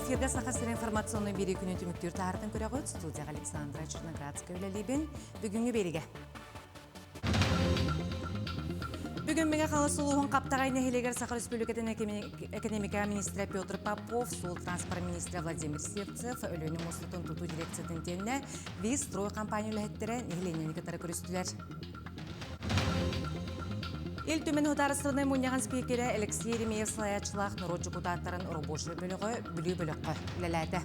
эфирде сақасыр информационный бері күні түміктер тағыртын көре қойд. Студияға Александра Черноградская өлелейбен. Бүгінгі береге. Бүгін мега қаласы ұлығын қаптағайны хелегер Сақар Республикатын экономика министрі Петр Попов, сол транспорт министрі Владимир Севцев, өлінің мұстытын тұту дирекциятын теніне виз строй компаниялы әттері нехеленені кітары көрістілер. Ел төмен ұтарыстығыны мұнияған спикері Алексей Еремеев слаячылақ нұрот жүкутаттарын ұрыбошы бөлігі бүлі-бүліқі үлеләді.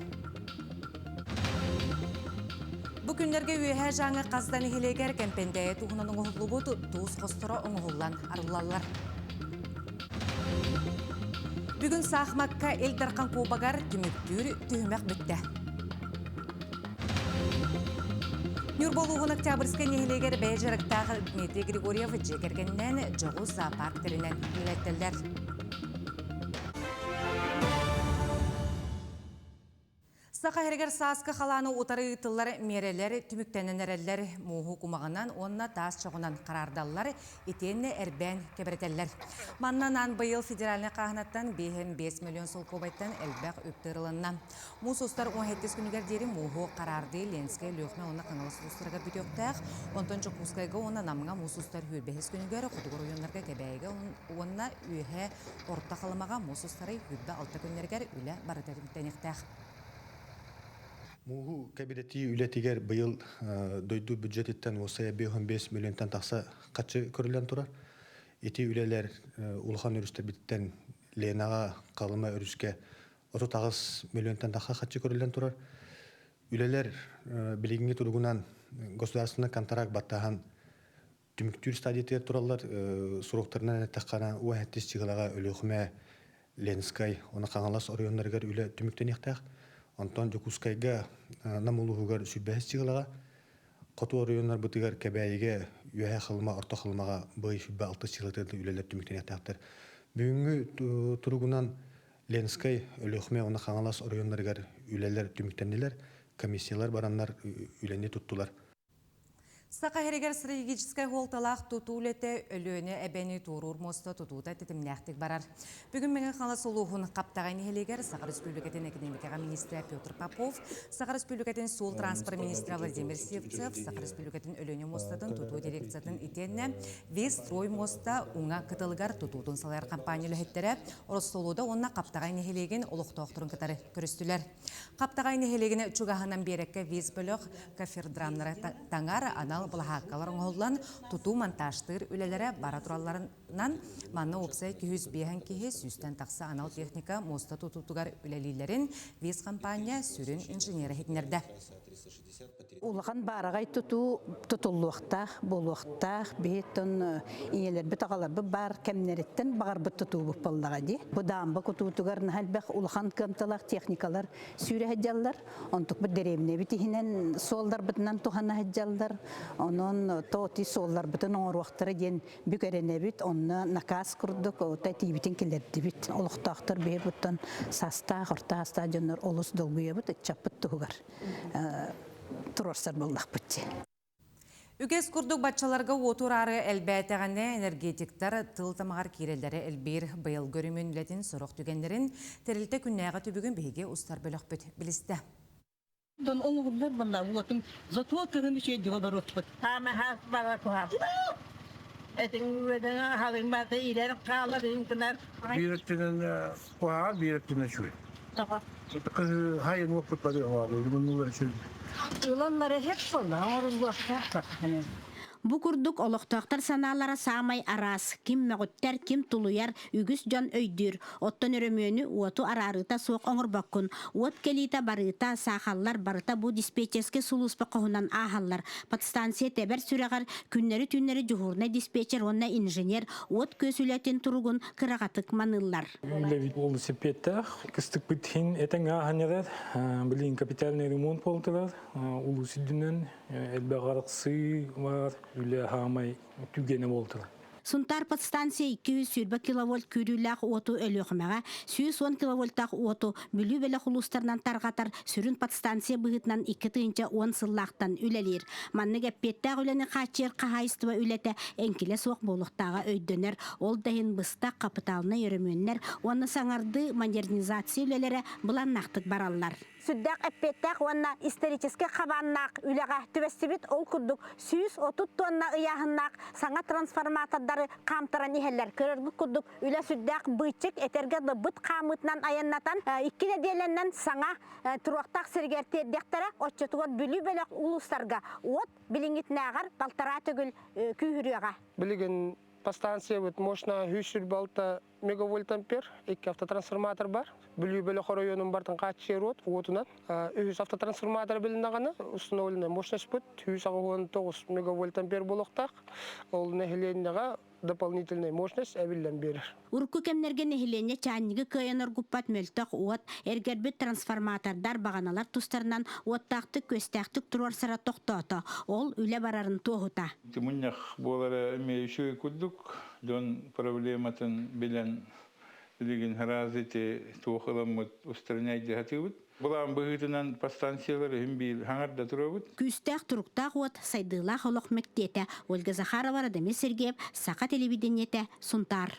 Бұл күндерге үйе жаңы қаздан хелегер кәмпендәйі туғынан ұңғылы бұд туыз қостыры ұңғылан арылалар. Бүгін сақмаққа ел дарқан қобағар түміктүр түйімәк бітті. Нюрболуғын Октябрьская нехелегер бәйжіріктағы Дмитрий Григорьев жекергеннен жоғу зоопарктерінен үлеттілдер. Сақа херегер саасқы қаланы отары ұтылар мерелер, түміктенен әрелер мұғы құмағынан, онына тас жоғынан қарардалылар, етенне әрбән кебіретелер. Маннан бұйыл федералны қағынаттан 5 миллион сол көбайттан әлбәқ өптірілінна. Мұз ұстар 17 күнігердері мұғы қарарды ленске лөқме оны қаңылысы ұстарға бүтөқтәқ, онтан жүкускайға оны намыңа мұз ұстар 5 күнігері құдығыр ойынларға кәбәйгі онына үйе орта қалымаға мұз ұстары 6 күнергер үлі барытарымтенектәқ. Мугу кабинети үлетигер быйыл дойду бюджеттен осая 5 миллионтан тақса қатшы көрілен тұрар. Эти үлелер улхан өрістер биттен ленаға қалыма өріске 30 миллионтан тақса қатшы көрілен тұрар. Үлелер білігінге тұрғынан государственный контракт баттаған түміктүр стадиятер тұралар сұрақтарынан әттіққана уәхеттес чиғылаға өліғіме Ленскай, оны қаңалас орионларғар үлі түміктен ектәқ. Антон Жокускайга намулугар сүббәс чигалага кото районнар бутыгар кәбәйге юә хылма орта хылмага бый сүббә 6 чигалатырды үлелер түмектен ятактыр. Бүгүнгү тургунан Ленскай өлөхмә оны хаңалас районнаргар үлелер түмектеннелер, комиссиялар бараннар үлене туттулар. Сақа херегер стратегическай холталақ тұтулеті өлөне әбәні тұрур моста тұтуыда тетімнәқтік барар. Бүгін менің қала солуғын қаптағайны хелегер Сақар Республикатын экономикаға министрі Петр Попов, Сақар Республикатын сол транспорт министрі Владимир Севцев, Сақар Республикатын өлөне мостатын тұту дирекциятын итенне вес строй моста уңа кытылығар тұтудың салайыр компаниялы хеттері орыс солуда онына қаптағайны хелеген олықтауқтырын кытары көрістілер. Қаптағайны хелегені чуғағынан берекке вес бөліқ кафедрамнары таңар анал бұлағаққалар оңғылан тұту монтажтыр үлелері баратураларынан манна опсай 200 кейі сүстен тақса анал техника моста тұтутуғар үлелейлерін вес компания сүрін инженері хетінерді. Улахан барағай тұтылуақтақ, болуақтақ, бейттін иелер біт ағалар бар кәмнереттен бағар бұт тұту бұп балдаға де. Бұдан бұ күтуғығарын әлбәқ улахан көмталақ техникалар сүйрі әджалар, онтық бұд деревіне бітігінен солдар бұтынан тұхана әджалар, onun toti sollar bütün oruaqtara gen bükerene bit onna nakas kurduk o tatibitin killerdi bit oluqtaqtır be butun sasta orta stadionlar olus dolguya bit çapıt tuğar turorsar bollaq bitçi. Үгес күрдік батчаларға отурары әлбәтіғанне энергетиктар тылтамағар керелері әлбейір байыл көрімен үлетін сұрақ түгендерін тәрілті күннәға түбігін бейге ұстар бөліқ бүт білісті. Don olurlar bunlar ulatım zato kırın şey diyorlar otput. Tama has bana tuhaf. Etin veden halin batı ileri kalır imkanlar. Birekten kuha birekten şu. Tamam. Kız hayır vakit var ya bunlar şey. Ulanları hep sonra orun vakti. Бу курдук олохтоктар санаалара саамай арас, ким мөгөттер, ким тулуяр, үгүс жон өйдүр. Оттон өрөмөнү уоту арарыта соок оңорбаккун. Уот келита барыта сахаллар барыта бу диспетчерске сулуспа кохунан ахаллар. Подстанция тебер сүрегар күннери түннери жухурна диспетчер онна инженер уот көсүлетин туругун кырагатык маныллар. Левит велосипедтер, кыстык битин этеңа ханерер, билин капитальный ремонт болтылар, улусидүнөн элбегарыксы бар. Үлі хамай түгені болдыр. Сунтар подстанция 200 киловольт күрүләк оту өлөкмәгә, 110 киловольттак оту бүлү беле хулустардан таргатар сүрүн подстанция быгытнан 2-10 сыллактан үлелер. Манны гәппеттә үләне качыр кахайстыва үләтә энкиле суак болуктага өйдөнер. Ол дайын быста капиталына йөрөмөннәр, оны саңарды модернизация үлеләре буланнактык бараллар. Сүддәк әппеттәк уанна исторический қабаннақ үләға төбәстебет ол күрдік 130 тонна ыяхыннақ саңа трансформатордары қамтыран ихеллер көріргі күрдік үлә сүддәк бычык әтерге бұт қамытнан аяннатан 2 неделеннен саңа тұруақтақ сергертердектері отчетуғат бүлі бөлік улустарға от біліңітнәғар балтара түгіл күйіріға. Білген постанция мощна 100 балта мегавольт ампер, 2 автотрансформатор бар. Бүлі хоройонun бартын качыр отунан. 100 автотрансформатор билинаганы установленный мощность бут 119 мегавольт ампер болуктак. Ол нехиленнега дополнительная мощность әбілден берір. Урку кемнерге нехиленне чанниги кыйыныр гуппат мөлтөк уот, эргербит трансформатордар баганалар тустарынан уоттактык көстактык туруар сара токтото. Ол үле барарын тоғута. Тимуннах болары мейшуй куддук, дон проблематын билен деген харазити туохаламыт устраняй дегатыбыт. Булам быгытынан подстанциялары химбил хаңарда турабыт. Күстәк туруктак уот сайдыла холок мектете. Ольга Захарова, Радамир Сергеев, Сақа телевидениете, Сунтар.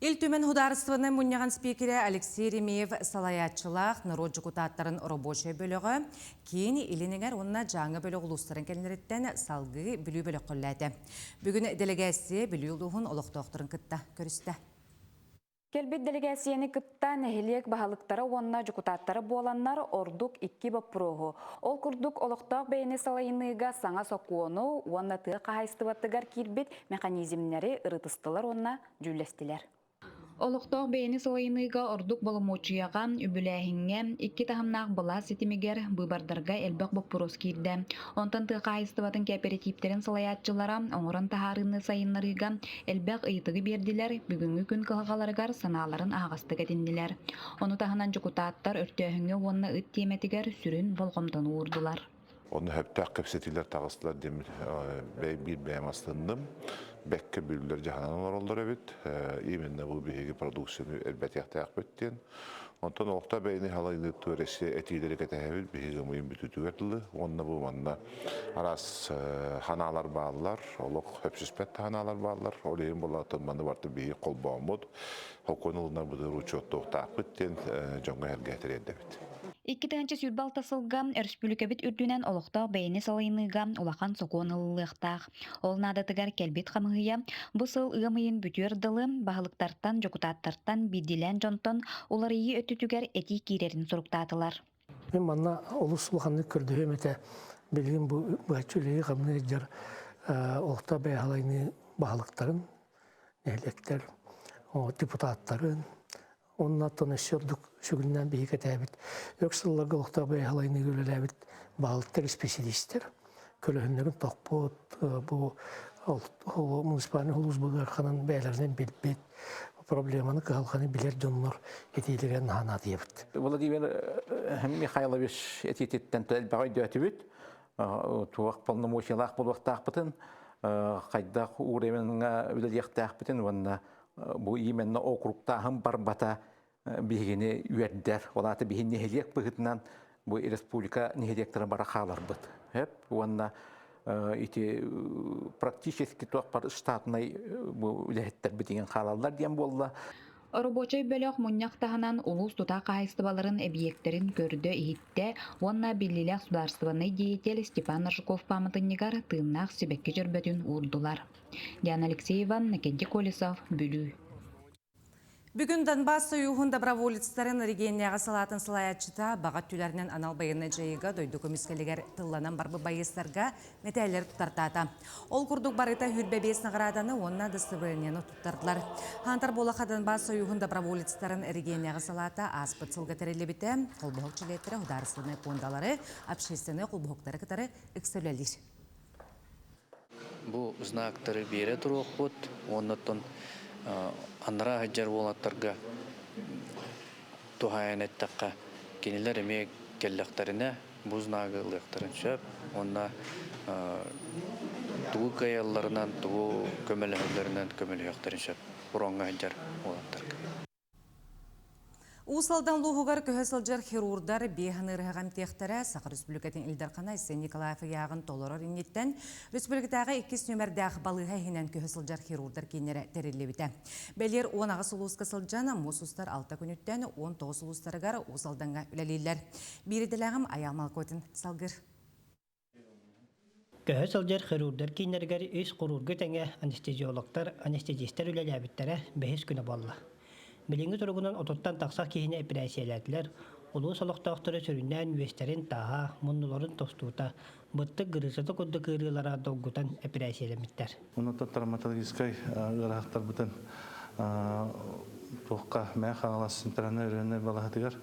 Ил төмен хударыстывының мұнияған спикері Алексей Ремеев салаятчылақ народ депутаттарын рабочий бөлігі кейін илінігер онына жаңы бөлігі ұлыстарын кәлінереттен салғы білу бөлігі қоллайды. Бүгін делегация білу ұлығын олықтоқтырын күтті көрісті. Келбет делегацияны кытта нәхилек бағалықтары онна депутаттары боланнар ордук 2 баппырығы. Ол күрдік олықтақ бәйіні салайыныға саңа соқуыны онна тыға қағайстываттығар кирбет механизмнері ырытыстылар онна жүлестілер. Олықтақ бәйіні салайыныға ордук болымочияға үбіләхінге 2 тахымнақ бұла сетімегер бұйбардарға әлбәқ баппырыз кирді. Онтан тыға қағайстыватын кооперативтерін салаятчылара оңырын тахарыны сайынларыға әлбәқ ыйтығы берділер, бүгінгі күн қылғаларығар саналарын ағастық әтінділер. Оны тахынан депутаттар өртөхіңе онына ыт теметігер сүрін болғымтаны ұрдылар. Onu heptak kapsetiler tağıstılar demir bir beyamastındım. Bekke bülüler cahananlar oldular evet. İminne bu bir prodüksiyonu elbette yaktak ettin. Ondan oğta beyni halayını töresi etileri ketehevil bir mühim bütütügertili. Onunla bu manna aras hanalar bağlılar. Oluk hepsispet hanalar bağlılar. Olayın bulatın manı vardı bir kol bağımod. Hokonulunlar bu da ruçot doğtak ettin. Jonga hergehteri edebit. 2-нче сүрбал тасылган республикабит үрдүнен олуқтақ бәйіні салайыныға олақан соқуын ылылықтақ. Ол надатығар кәлбет қамығыя бұсыл ұғымайын бүтүерділі бағылықтарттан, жокутаттарттан бидилен жонтон олар ии өттүтігер әти кейрерін сұрықтатылар. Мен манна олыс ұлғанны көрді өмете білген бұғачулығы қамны жар олықта бәйхалайны бағылықтарын, нәйлектер, депутаттарын, onun atına sürdük şugünden bir hikayetet. Yoksa lagolukta bir halayını görülebilir. Bağlıklar spesialistler. Kölehünlerin takpot bu munisipalini huluz bulgarkanın beylerden bilbet problemini kalkanı bilir donlar etiyle nahana diyebit. Vladimir Mikhailovich etiketten telbağay dötübüt. Tuğaq polnomociyalaq bulvaqtaqpıtın. Qaydaq uğremenine üleliyaqtaqpıtın. Vanna bu imenna okrukta ham barbata bihini üyerder. Olatı bihin neheliyek bıgıtından bu respublika neheliyekleri bara xalar bıt. Hep vanna iti praktически tuaqpar штатнай bu ülehetler bitingen xalallar diyen bolla. Рабочий бөлөк муньяктаханан улус тута кайыстыбаларын объекттерин көрдө ихитте, онна биллилек сударствоный деятель Степан Ржаков памятыннигар тыыннах себекке жүрбөтүн урдулар. Диана Алексеева, Накенти Колесов, Бүлүү. Бүгін Донбасс союғын доброволецтарын регионияға салатын салаятчыта бағат түлерінен анал байыны жайыға дойды көміскелігер тылланан барбы байыстарға метәлер тұтартата. Ол күрдік барыта хүрбебес нағыраданы онна дыстыбырынені тұттардылар. Хантар болақа Донбасс союғын доброволецтарын регионияға салата аспыт сылға тәрелі біті, қолбұғық чилеттері, ұдарысылыны қондалары, общественный қолбұғықтары кітары үксөлелер. Бұл знактары бере тұруқ бұд, оннаттың аннара хаджар болаттарға тухайанеттаққа кенелер емек келлектарына бұзнағы ұлықтарын сөп, онна тугу каялларынан, тугу көмөлөһөллөрүнөн көмөлөһөктөрүнчө буронга жар болаттар. Усалдан луғығар көһөсілжер хирурдар бейханы ырғағам тектері Сақыр Республикатын Илдарқана Исен Николаев яғын толырыр иннеттен Республикатағы 2 нөмірдәғ балыға хинен көһөсілжер хирурдар кейнері тәрелі Бәлер 10 сұлуыз кысылжаны мұсустар 6 күніттен 19 сұлуыстарығар усалданға үләлейлер. Беределәғім аямал көтін салғыр. Көһөсілжер хирурдар кейнергер өз құрурғы тәңе анестезиологтар, анестезистер үләләбіттері бәхес күні болла. Билинги тургунан ототтан тақсақ кейіне операцияләділер, олу солықтақтыры сүріннән үестерін таға, мұннуларын тостуыта, бұттық ғырысаты көдді ғырылара долгутан операцияләміттер. Мұнытта травматологическай ғырақтар бұтын тоққа мәй қағалас синтераны өрені балағатығар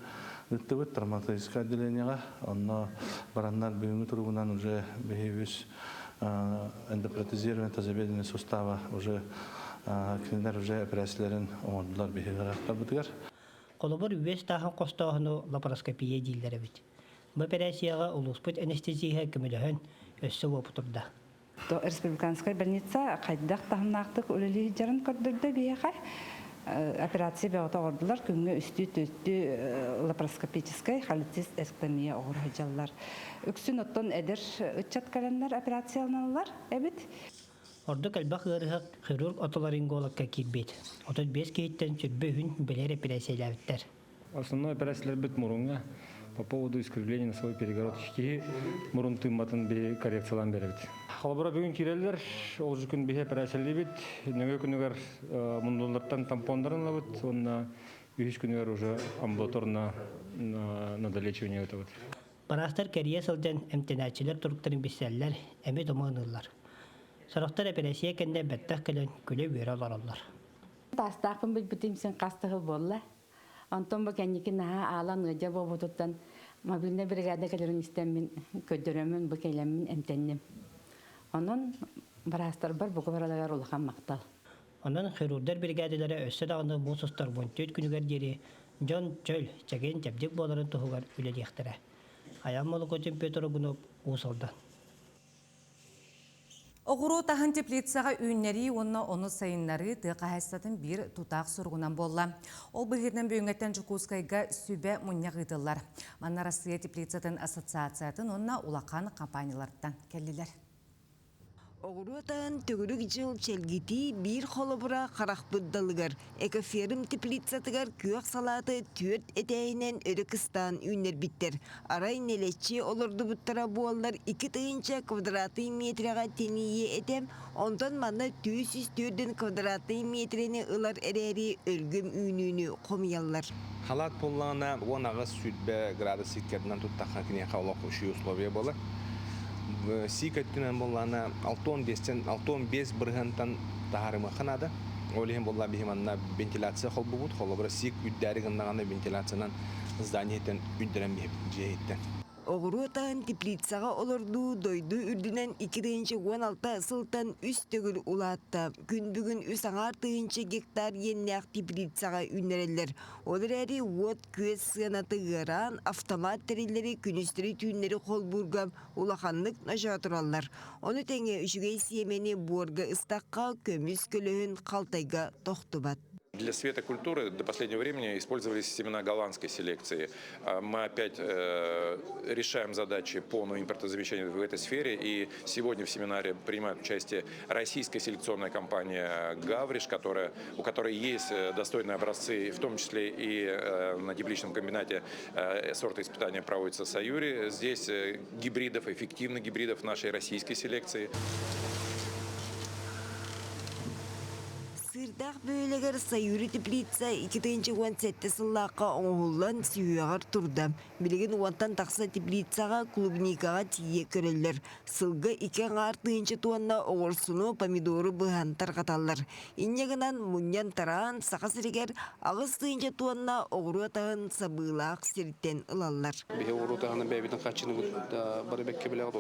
үтті бұт травматологическай отделенияға, онна бараннар бүгінгі тургунан уже бейвіз эндопротезирование тазобедренного сустава уже кенелер уже операцияларын оңдылар бейгірақтар бұтығар. Қолыбыр үвес тағын қостағыны лапароскопия дейілдері біт. Бұл операцияға ұлыспыт анестезияға көміліғін өссі опытырда. Республиканская больница қайдақ тағынақтық өлілі жарын көрдірді бейеға. Операция бәғыта ордылар, күнгі үсті-төсті лапароскопическай холецис эсктомия оғыр жаллар. Үксін оттон әдір үтчат кәлінлер операцияланалар, әбіт. Орды кәлбақ ғырығық хирург отоларинголogқа кирбет. Отот 5 кейттен сүрбе үн білер операцияләвіттер. Основной операциялар бит мұрынға. По поводу искривления носовой перегородки мұрын тымматын бе коррекциялан беребит. Халбыра бүгін кирелер, ол жүкін бе операциялы бит. Нөге күнігер мұндолардан тампондарын лабыт, онна 3 күнігер уже амбулаторна на долечивание өтөбіт. Барастар кәрия сылдан әмтенәтчілер тұрықтарын бесәллер, әме домағынылар. Сарықтар операция кәнде бәттәқ кәлін күлі бүйір аларалар. Тастақын бұл бүтімсін қастығы болла. Антон бұл кәнекі наға алан ұжа болбутуттан мобильный бригада кәлерін істемін, көддіремін, бұл кәлемін әмтеннім. Onun барастар бар бұғы баралағар олған мақтал. Onun хирурдар бригадалары өссі дағында бұл сұстар 14 күнігер дері Джон Чөл чәген тәбдік боларын тұғығар үлелі ектірі. Аян молы көтін Петр Огунов ұсылдан. Оғыру тағын теплицаға үйіннері оны сайынлары тұға әстатын бір тұтақ сұрғынан болла. Ол бұғырнан бүйінгеттен жүкускайға сүбе мұнияқ ұйтылар. Манна Россия теплицатын ассоциациятын онына улақан компаниялардан кәлілер. Оғыруатан төгірік жыл челгети бір қолыбыра қарақ бұддалығар. Экоферім теплицатығар күйақ салаты түрт әтәйінен өрікістан үйнер біттер. Арай нелетче олырды бұттара буалар 2 тыйынча квадраты метріға тение әтем, ондан маны 204 квадраты метрені ылар әрәрі өргім үйнүйіні қомиялар. Халат болғана 10 ағыз сүтбе градус иккерден тұттаққа кіне қаулақ үші условия болы. Сикеттінен болғана 6-15 бірғантан тағарымы қанады. Олеген болға бейманна вентиляция қол бұғыд, қолы бұра сик үддәрі ғындағаны вентиляциядан зданиеттен үддірен бейттен. Оғыруатан теплицаға олырду дойду үрдінен 2-16 сылтан үс төгіл улатта. Күн бүгін үс аңар 2 гектар еннәқ теплицаға үнерелер. Олар әрі от көз сығанаты ғыран, автомат тәрелері күністері түйінлері қол бұргам улақанлық нажа тұралар. Оны тәңе үшігей семені борға ыстаққа көміз көлігін қалтайға тоқтыбат. Для светокультуры до последнего времени использовались семена голландской селекции. Мы опять решаем задачи по импортозамещению в этой сфере. И сегодня в семинаре принимает участие российская селекционная компания «Гавриш», у которой есть достойные образцы, в том числе и на тепличном комбинате сорта испытания проводится в Саюре. Здесь гибридов, эффективных гибридов нашей российской селекции. Сырдақ бөйлегер Саюри теплица 2017 сыллаққа оңғылан сүйеғар тұрды. Білеген уантан тақса теплицаға клубникаға тие көрелер. Сылғы 2 артыынчы туанна оғырсыну помидоры бұғантар қаталар. Иннегінан мұньян тараған сақасырегер ағыз тыынчы туанна оғыру атағын сабылақ серттен ылалар. Бе оғыру атағының бәйбетін қачыны бары бәкке білеғі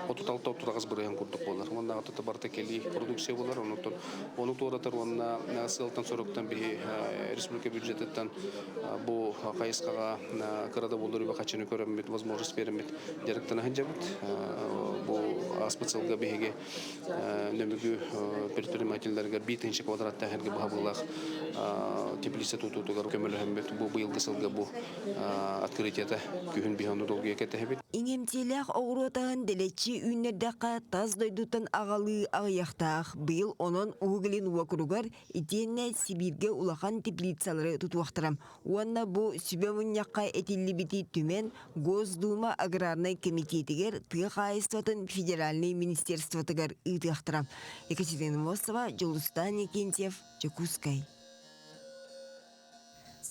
36 бұрыған күрдік болар. Мұндағы тұты бар текелі продукция болар. Оны туаратар онна сылтан соруктан би республика бюджететтен бу кайыскага кырада болдыру бакачыны көрөмбүт возможность берембит директор ханжабыт бу аспыцылга биге нөмүгү предпринимательлерге битинчи квадратта херге бабылак теплица тутутугар көмөлөмбүт бу быйылгы сылга бу открытиета күһүн биханды долгуя кетебит. Иңемтелях оғыротағын делетчи үйнердаққа таз дойдутан ағалы ағияқтақ. Быйыл онын уғылын уақыругар итенне Сибирге улахан теплицалары тұтуақтырам. Уанна бұ сүбемінняққа этилі біті түмен Госдума аграрный комитетігер тығы қайыстатын федеральный министерствотығар ұйтықтырам. Екатерина Мосова, Жолустан Екентьев, Жакускай.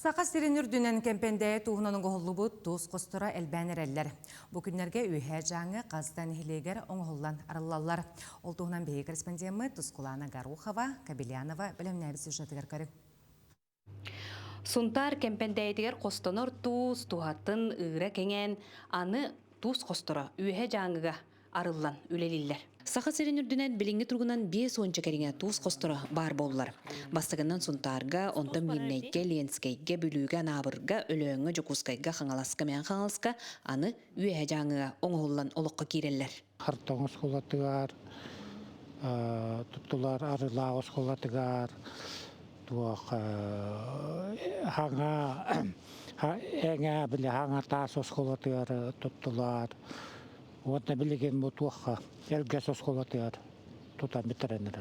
Сақа сиренер дүнен кемпендәе туғынан ғолы бұд туыз қостыра әлбәнер әллер. Бүкіндерге үйе жаңы қаздан хилегер оңғоллан арылалар. Ол туғынан бейі корреспондемі Тускулана Гарухова, Кабелянова білімнәбісі жатығар көрі. Сунтар кемпендәетігер қостонор туыз туғаттын ұйра кенген аны туыз қостыра үйе жаңыға арыллан үлелілер. Сақа сиренердінен біліңгі тұрғынан 5-10 кәріңе туыз қостыра бар болылар. Бастығынан Сунтарға, онтан мирнейге, ленскейге, бүліге, набырға, өлөңі, жокускайға, қаңаласқа мен қаңаласқа аны үйе жаңыға оңғолан олыққа керелер. Қартоңыз қолатығар, тұттылар арылағыз қолатығар, туақ әңә білі хаңа тасыз қолатығар тұттылар. Оғатна білеген бұл туаққа әлгәс осқолатығар тұтан бітіренер.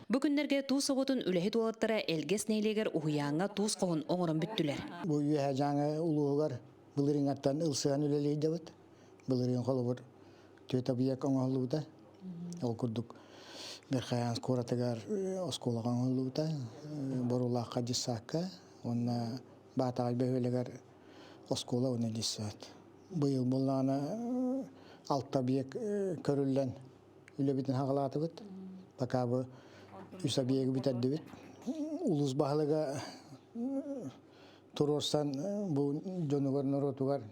Бүгіндерге туыз оғытын үләхет олаттара әлгәс нейлегер ұғияңа туыз қоғын оңырын бүттілер. Бұл үйе жаңа ұлуығар бұлырың аттан ұлсыған үлелейді бұд. Бұлырың қолы бұр төйті бияк оңғылуыда. Ол күрдік берқаяңыз көратығар осқолаған оңғылуыда. Бұрулаққа дисаққа. Онна батағай бәуелегер осқола оны дисат. Бұйыл болғаны алтта бияк көрілден үлі бітін хағалаты бұд. Бақа бұ үсі биягі бітәрді бұд. Улыз бағылыға тұрорсан бұл жонығыр нұротуғар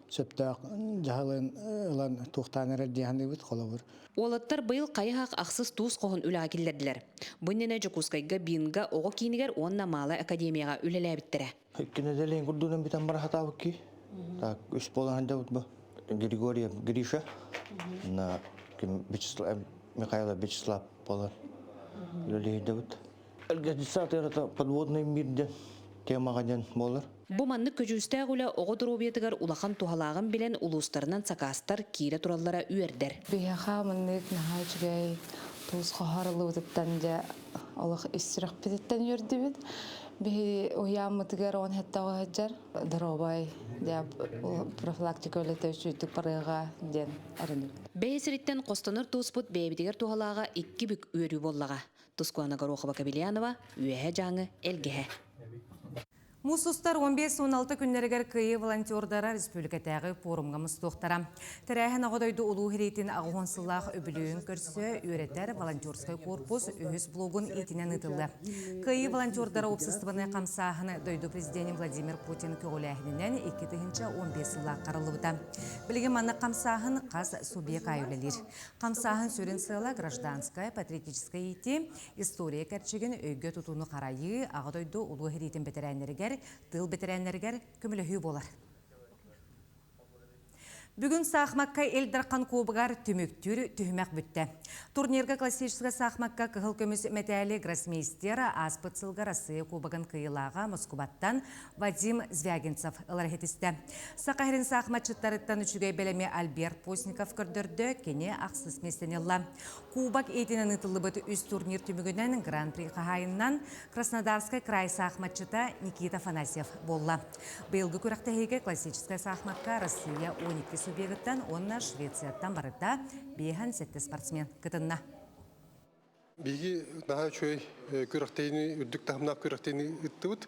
сөптақ жағылын ұлан туқтаныр әддейханды бұд қолы бұр. Олаттар бұйыл қайық ақсыз туыз қоғын үлі акелдерділер. Бұннені Жокускайға бинға оғы кейінігер онна малы академияға үлілі әбіттірі. Кенеделен күрдуынан бітен бар хатабы ки. Так, үш болған да бұд бұ. Григорьев Гриша, на Михаила Вячеслав Полон. Это подводный мир, темаға ден болар. Бұ манны көжүстәғ үлі оғы дұробетігер улахан тухалағын білен улустарынан сақастар кейре тураллара үйердер. Бияға мұннық наға жүгей туыз қоғарылы өтіттен де олық істіріқ бететтен өрді бет. Бі ойамытығар он хеттауы хаджар дұробай деп профилактика өлеті үшүйттік парыға ден әрінір. Бәйесіріттен қостаныр туыз бұд бәйбедігер тухалаға 2 бүк өрі боллаға. Тускуана Горохова Кабелянова, үйе жаңы әлгеhe. Мусустар 15-16 күннергер күйі волонтердара республикатағы форумға мұстуқтара. Тәрәхін ағыдайды ұлу херейтін ағуансылақ өбілуін көрсі үйретер волонтерскай корпус өз блогын етінен ұтылды. Күйі волонтердара опсыстыбыны қамсағыны дойды президент Владимир Путин көгіләхінінен 2-15 қарылыуда. Білген маны қамсағын қаз субъек айылелер. Қамсағын сөрін сыйла гражданская, патриотическая еті, история кәрчеген өйге тұтуны қарайы ағыдайды ұлу херейтін бетерәнергер тыл бетерәнергер көмілі болар. Бүгін сақмаққа елдірқан көбіғар түміктүр түхімәк бүтті. Турнирға классическа сақмаққа кығыл көміс мәтәлі гроссмейстер аспыцылға расы көбіғын қиылаға Москубаттан Вадим Звягинцев ылархетісті. Сақахерін сақматшыттарыттан үшігей бәлеме Альберт Постников көрдірді, кене ақсыз местенелла. Кубак етінен ұтылы бұты үз турнир түмігінен Гран-при қағайыннан Краснодарскай край сақматшыта Никита Фанасьев болла. Бұйылғы көріқтәйге классическа сақмаққа Россия 12 субъекттан, онна Швецияттан барыда бейхан сәтті спортсмен кытынна. Биги наға чөй көріқтейні, үрдік тағымнақ көріқтейні үтті бұд.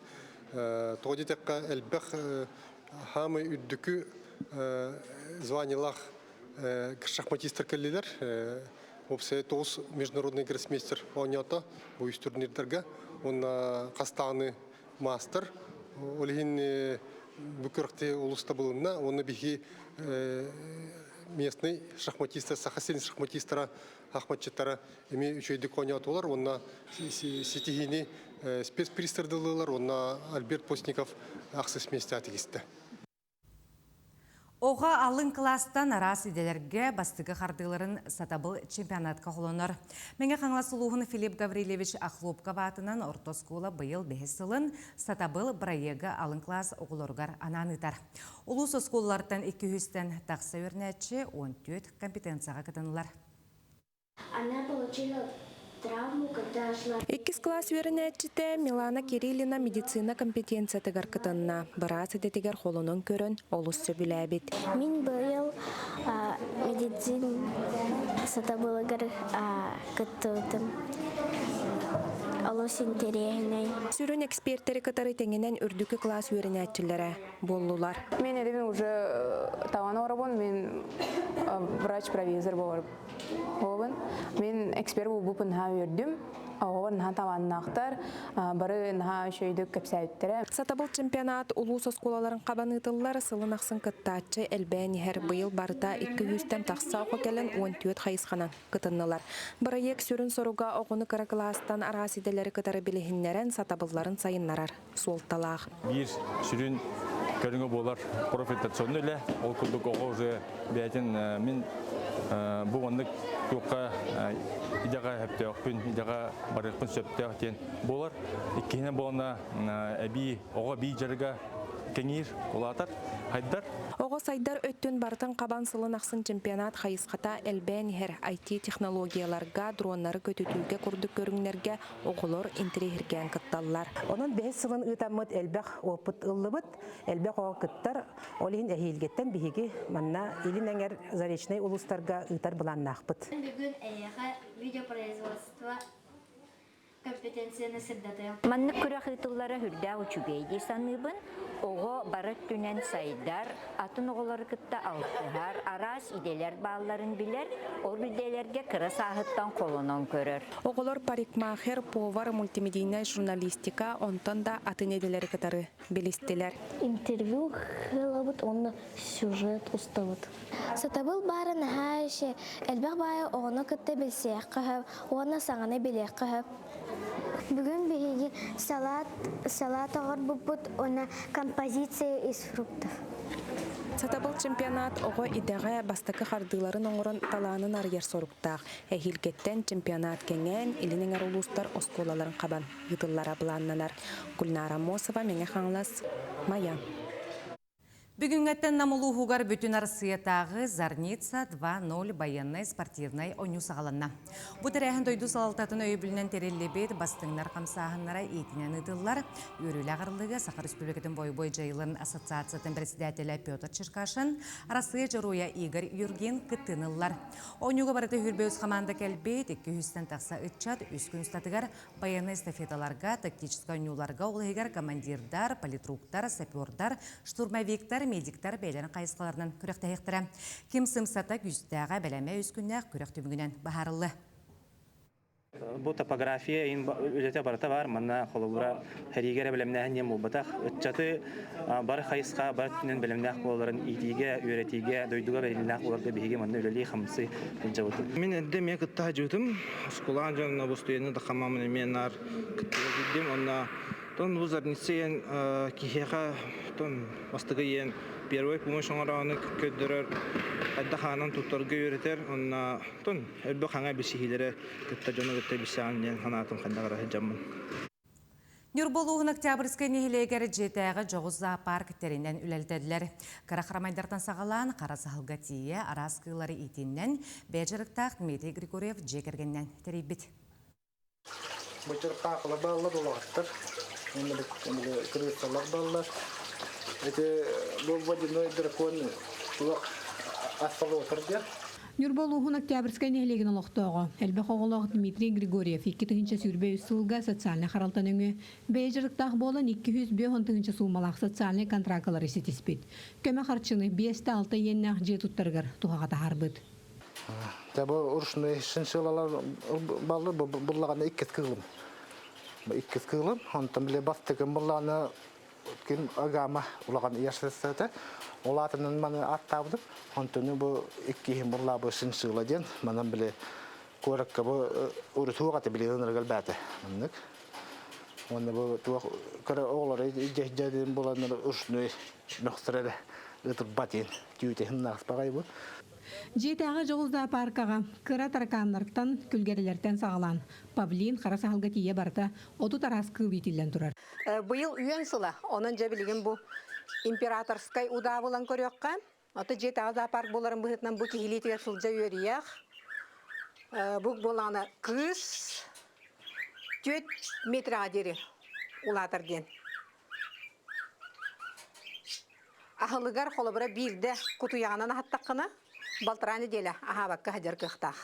Тоғыды тәққа әлбәқ хамы үрдікі званилах шахматистер кәлелер. Опсы 9 международный гроссмейстер онята бұл үз турнирдерге. Он қастағыны мастер. Олығын бүкірікте олыста болуына, оны бігі местный шахматистер, сахасин шахматистера, ахматчеттара, эми үчөйдүк ойнатуулар, онна сетигини спецпристердылылар, онна Альберт Постников ақсыз месте атегисті. Оға алын класстан арас иделерге бастығы қардыларын сатабыл чемпионатқа қолоныр. Менге қаңласылуғын Филипп Гаврилевич Ахлопқа батынан ортоскола бұйыл бәхесілін сатабыл бірайегі алын класс оғылырғар ананыйтар. Улус осколалардан 200-тен тақса өрнәтші 14 компетенцияға кітанылар. Она получила травму, когда шла. Эккис класс веренетчите Милана Кириллина медицина компетенция тегар кытынна. Барасы детегер холунун көрөн олусчу билебит. Мин быйыл медицин сатабылыгар кыттылдым. Олус интерегней. Сүрүн эксперттери кытары теңенен үрдүкү класс веренетчилери боллулар. Мен элебин уже таваны орабын, мен врач-провизор болбун. Мен эксперт болбупун үйрдүм. Оғыр наға таваннақтар, бары наға шөйдік көпсәйттері. Сатабыл чемпионат улус осколаларын қабанытылар сылын ақсын кыттачы әлбән ехер бұйыл барыта 200-тен тақса оғы кәлін 14 қайысқанан кытыннылар. Бірайек сүрін соруға оғыны каракластан арасиделері кытары білігінлерін сатабылларын сайынларар. Солталақ. Bir сүрін көріңі болар профитационны үлі, ол күлдік оғы уже бәйтін мен бұғандық көққа идеға әптеуқпен, идеға барықпын сөптеуқтен болар. Иккені болына әбей оға бей жарыға кәңер олатар, қайдар. Оғы сайдар өттін бартын қабан сылын ақсын чемпионат қайысқата әлбән ехер IT технологияларға, дронлары көтетуге күрдік көріңлерге оғылыр интерегерген кытталылар. Onun 5 сылын ытамыт әлбәқ опыт ыллыбыт, әлбәқ оға кыттар, олейін әйелгеттен бігеге манна илин әңер заречный улустарға ытар бұланнақпыт. Бүгін әйеға видеопроизводство компетенцияны сырдатым. Манны күрәк ытыллары хүрдә учугейди саныбын, ого барыт түнен сайдар, атын оғылары кытта алтыгар, арас иделер балларын билер, ол биделерге кыра сағыттан қолынан көрір. Оғылар парикмахер, повар, мультимедийная журналистика, онтан да атын еделері кытары білістелер. Интервью хылабыт, оны сюжет уставыт. Сатабыл барын хайше, әлбәқ бая оғыны кытта білсеяқ қығып, оны саңаны білеқ қығып. Бүгін бігеге салат оғыр бұппыт, оны композиция из фруктов. Сатабыл чемпионат оғы идеға бастықы қардыларын оңырын таланын арьер соруқтақ. Әхилгеттен чемпионат кеңен, илінің арулустар осколаларын қабан. Йытыллара бұланнанар. Гүлнара Мосова, мене қаңлас, Маян. Бүгінгеттен намылуғығар бүтін арсыятағы Зарница 2-0 военной спортивной ойну сағаланна. Бұтыр әхін дойду салалтатын өйбілінен терелебет бастыңнар қамсағынлара етінен ұдылар. Өрілі ағырлығы Сақар Республикатын бой-бой жайылын ассоциациятын председателі Петр Черкашин, арасыя жаруя Игорь Юрген кыттынылар. Ойнуға барыты хүрбеуіз қаманда кәлбет 200-тен тақса үтчат үскін ұстатығар военной эстафеталарға, тактическа ойнуларға олығығар командирдар, политруктар, сапердар, штурмовиктар, медиктар бәйлерін қайысқаларынан күректі ектірі. Кем сымсата күздіға бәләме өскіннәқ күрек түмігінен бағарылы. Бұл топография үлеті барыта бар, мұнна қолыбыра әрегері бәлемнәғын ем болбатақ. Үтчаты бар қайысқа, бар түнен бәлемнәқ боларын итиге, үйретиге, дойдуға бәлемнәқ оларға бейге мұнна үлелей қамсы жауыты. Мен әдді мен күтті жүтім. Скулан жаңына бұстойыны да қамамын мен нар күтті жүдім. Онна тон бұл Зарницеен кихеға тон бастығы ең первой помощь оңырағыны көддірір. Әдді қанан тұттырғы өретер. Онна тон әлбі қаңа бісігілері күтті жоны күтті бісіғанын қанатым қандағыра жамын. Нюрболуғын Октябрьскай нехилегері жетәғі жоғыз зоопарк терінен үләлтәділер. Қарақырамайдартан сағалан қарасығылға тие араскылары итіннен бәжіріктақ Дмитрий Григорьев жекергеннен терейбет. Бұчыр қақылы балылар олағаттыр. Крысалар балылар. Бұл водяной дракон асфалы отырдер. Нюрболуғын Октябрьскай нехилеген олықтауғы. Әлбәқ оғылағы Дмитрий Григорьев 2-тігінші сүрбе үстілгі социальный қаралтан өңі. Бәйжіріктақ болын 200-5-тігінші сумалақ социальный контракалары сетеспет. Көмі қарчыны 5-6 еннақ же тұттырғыр тұғағата харбыд. Бұл ұрышыны шыншылалар балы бұллағаны 2 кылым. 2 кылым, онтан біле бастығын бұллағаны агама ұлаған ешсәті. Олатынан маны аттабдып, онтоны бу иккихим бурла бу сынсыла ден, манан биле көрөккө бу урутугаты биле ыныргал бәте. Мындык. Онда бу туак кара оглары жеден буланыр ушны нөхтөрө ытып батин түйте хымнас багай бу. Жетағы жоғызда паркаға кыра тарканлардан күлгерелерден сағалан. Павлин қарасағылға тие барда оты тарас кыл етілден тұрар. Бұйыл үйен сыла, оның жабілеген бұл императорскай уда болан көріққан. Оты жетағы зоопарк боларын бұғытынан бұл кехилетіге сылжа өрияқ. Бұл боланы кыз 4 метрға дері улатырден. Ахылығар қолыбыра бірді құтуяғынан аттаққына. Балтыраны деле, баққа хаджар кықтақ.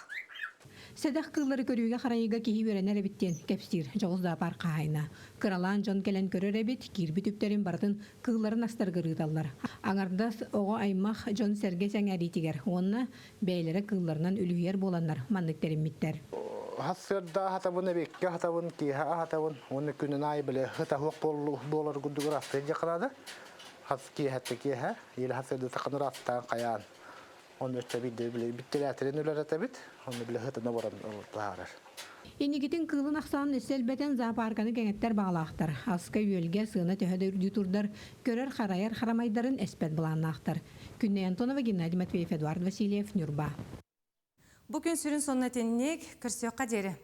Седақ кыллары көріуге қарайыға кейі өренер әбіттен кәпстір жоғызда парқа айна. Кыралан жон кәлін көрер әбіт, кирбі түптәрін бардың кылларын астар ғырғыталар. Аңардас оғы аймақ жон сәрге сәң әритігер. Онына бәйлері кылларынан үлігер боланlar, мандықтарым миттер. Хасырда хатабын әбекке, хатабын кейха, хатабын, оны күнін ай біле, хыта хуақ болар күдігір астын жақырады. Хас кейхәтті кейха, елі хасырда тақыныр астан қаян. Onu bittelerin ülerete bit, onu bile hıtına varan bağırır. Енигитин кылын ақсан селбетен зоопарканы кеңеттер бағалақтар. Аска үйелге сığına төһөдө үрдүтурдар, көрөр харайар харамайдарын эспет буланнақтар. Күнне Антонова, Геннадий Матвеев, Эдуард Васильев, Нюрба. Бүгін сүрін сонына теннек, кірсеуққа дері.